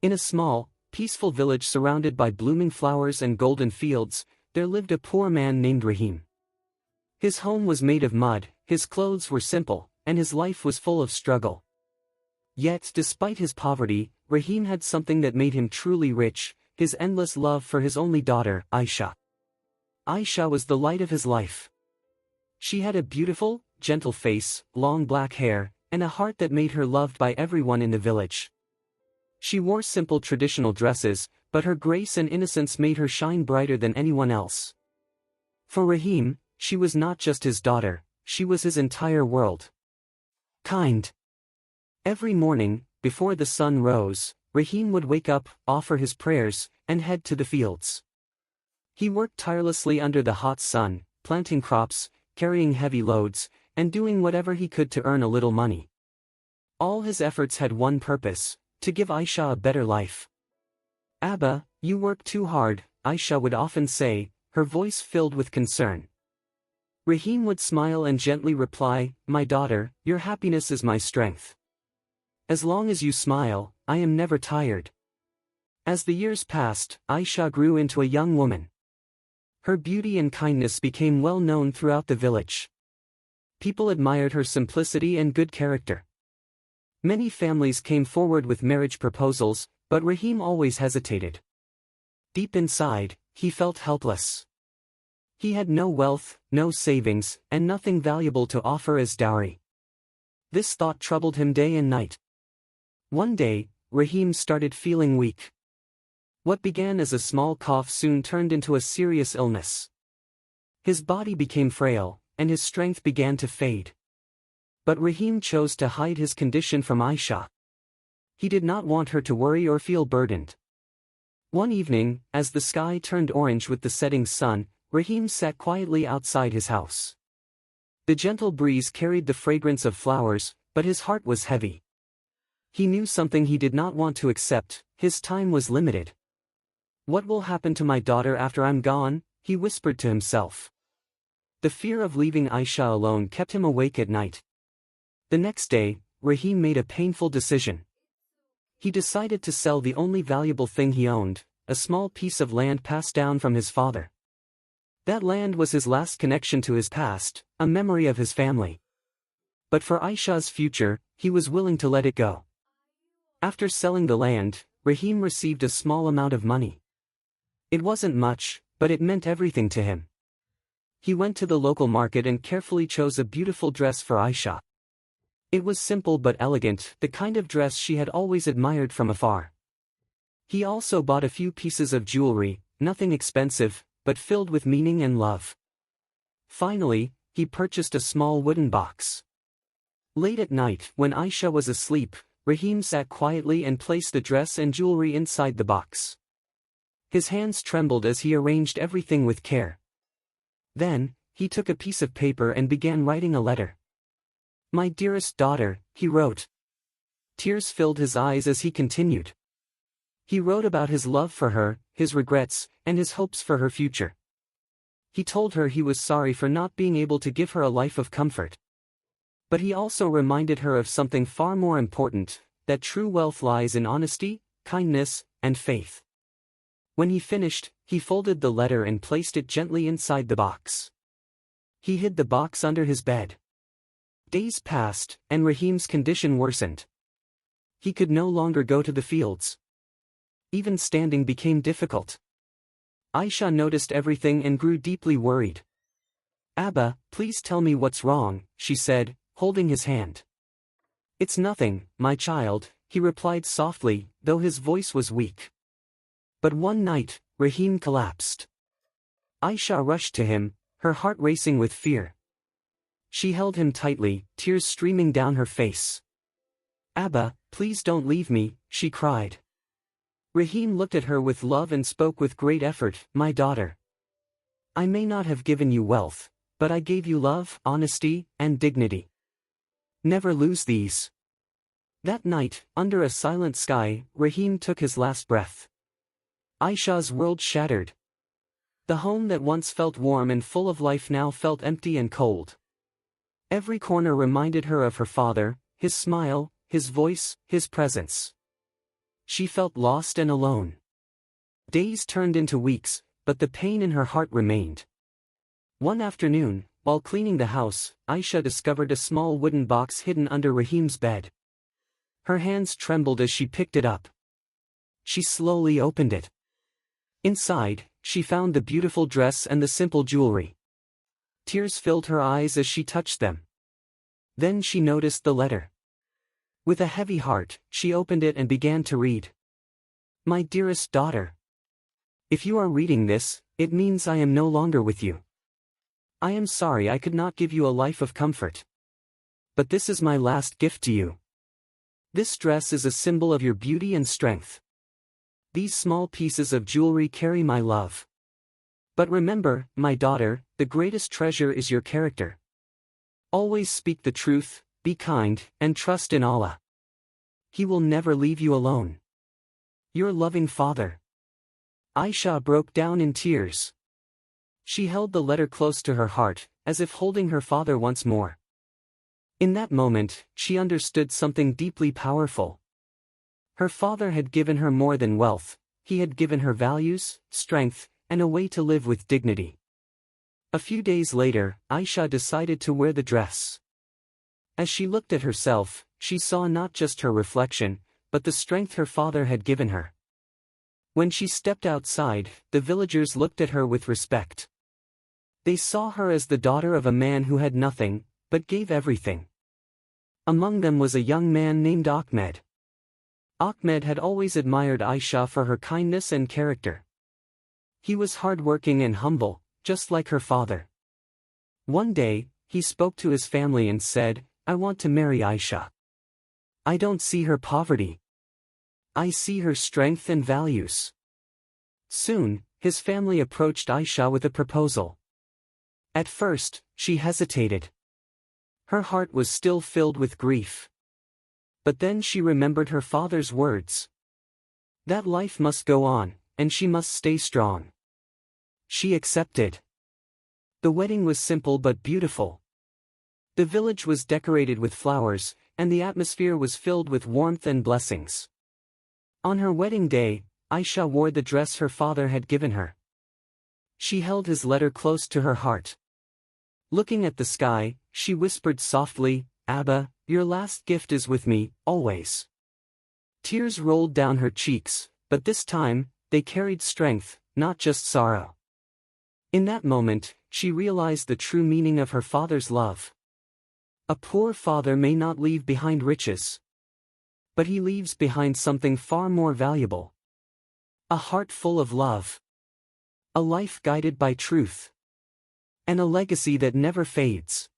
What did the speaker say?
In a small, peaceful village surrounded by blooming flowers and golden fields, there lived a poor man named Rahim. His home was made of mud, his clothes were simple, and his life was full of struggle. Yet despite his poverty, Rahim had something that made him truly rich, his endless love for his only daughter, Aisha. Aisha was the light of his life. She had a beautiful, gentle face, long black hair, and a heart that made her loved by everyone in the village. She wore simple traditional dresses, but her grace and innocence made her shine brighter than anyone else. For Rahim, she was not just his daughter, she was his entire world. Kind. Every morning, before the sun rose, Rahim would wake up, offer his prayers, and head to the fields. He worked tirelessly under the hot sun, planting crops, carrying heavy loads, and doing whatever he could to earn a little money. All his efforts had one purpose: to give Aisha a better life. "Abba, you work too hard," Aisha would often say, her voice filled with concern. Rahim would smile and gently reply, "My daughter, your happiness is my strength. As long as you smile, I am never tired." As the years passed, Aisha grew into a young woman. Her beauty and kindness became well known throughout the village. People admired her simplicity and good character. Many families came forward with marriage proposals, but Rahim always hesitated. Deep inside, he felt helpless. He had no wealth, no savings, and nothing valuable to offer as dowry. This thought troubled him day and night. One day, Rahim started feeling weak. What began as a small cough soon turned into a serious illness. His body became frail, and his strength began to fade. But Rahim chose to hide his condition from Aisha. He did not want her to worry or feel burdened. One evening, as the sky turned orange with the setting sun, Rahim sat quietly outside his house. The gentle breeze carried the fragrance of flowers, but his heart was heavy. He knew something he did not want to accept: his time was limited. "What will happen to my daughter after I'm gone?" he whispered to himself. The fear of leaving Aisha alone kept him awake at night. The next day, Rahim made a painful decision. He decided to sell the only valuable thing he owned, a small piece of land passed down from his father. That land was his last connection to his past, a memory of his family. But for Aisha's future, he was willing to let it go. After selling the land, Rahim received a small amount of money. It wasn't much, but it meant everything to him. He went to the local market and carefully chose a beautiful dress for Aisha. It was simple but elegant, the kind of dress she had always admired from afar. He also bought a few pieces of jewelry, nothing expensive, but filled with meaning and love. Finally, he purchased a small wooden box. Late at night, when Aisha was asleep, Rahim sat quietly and placed the dress and jewelry inside the box. His hands trembled as he arranged everything with care. Then, he took a piece of paper and began writing a letter. "My dearest daughter," he wrote. Tears filled his eyes as he continued. He wrote about his love for her, his regrets, and his hopes for her future. He told her he was sorry for not being able to give her a life of comfort. But he also reminded her of something far more important: that true wealth lies in honesty, kindness, and faith. When he finished, he folded the letter and placed it gently inside the box. He hid the box under his bed. Days passed, and Rahim's condition worsened. He could no longer go to the fields. Even standing became difficult. Aisha noticed everything and grew deeply worried. "Abba, please tell me what's wrong," she said, holding his hand. "It's nothing, my child," he replied softly, though his voice was weak. But one night, Rahim collapsed. Aisha rushed to him, her heart racing with fear. She held him tightly, tears streaming down her face. "Abba, please don't leave me," she cried. Rahim looked at her with love and spoke with great effort, "My daughter. I may not have given you wealth, but I gave you love, honesty, and dignity. Never lose these." That night, under a silent sky, Rahim took his last breath. Aisha's world shattered. The home that once felt warm and full of life now felt empty and cold. Every corner reminded her of her father, his smile, his voice, his presence. she felt lost and alone. Days turned into weeks, but the pain in her heart remained. One afternoon, while cleaning the house, Aisha discovered a small wooden box hidden under Rahim's bed. Her hands trembled as she picked it up. She slowly opened it. Inside, she found the beautiful dress and the simple jewelry. Tears filled her eyes as she touched them. Then she noticed the letter. With a heavy heart, she opened it and began to read. My dearest daughter. If you are reading this, it means I am no longer with you. I am sorry I could not give you a life of comfort. But this is my last gift to you. This dress is a symbol of your beauty and strength. These small pieces of jewelry carry my love. But remember, my daughter, the greatest treasure is your character. Always speak the truth, be kind, and trust in Allah. He will never leave you alone. Your loving father. Aisha broke down in tears. She held the letter close to her heart, as if holding her father once more. In that moment, she understood something deeply powerful. Her father had given her more than wealth, he had given her values, strength, and a way to live with dignity. A few days later, Aisha decided to wear the dress. As she looked at herself, she saw not just her reflection, but the strength her father had given her. When she stepped outside, the villagers looked at her with respect. They saw her as the daughter of a man who had nothing, but gave everything. Among them was a young man named Ahmed. Ahmed had always admired Aisha for her kindness and character. He was hardworking and humble, just like her father. One day, he spoke to his family and said, I want to marry Aisha. I don't see her poverty. I see her strength and values. Soon, his family approached Aisha with a proposal. At first, she hesitated. Her heart was still filled with grief. But then she remembered her father's words. That life must go on, and she must stay strong. She accepted. The wedding was simple but beautiful. The village was decorated with flowers, and the atmosphere was filled with warmth and blessings. On her wedding day, Aisha wore the dress her father had given her. She held his letter close to her heart. Looking at the sky, she whispered softly, Abba, your last gift is with me, always. Tears rolled down her cheeks, but this time, they carried strength, not just sorrow. In that moment, she realized the true meaning of her father's love. A poor father may not leave behind riches, but he leaves behind something far more valuable. A heart full of love. A life guided by truth. And a legacy that never fades.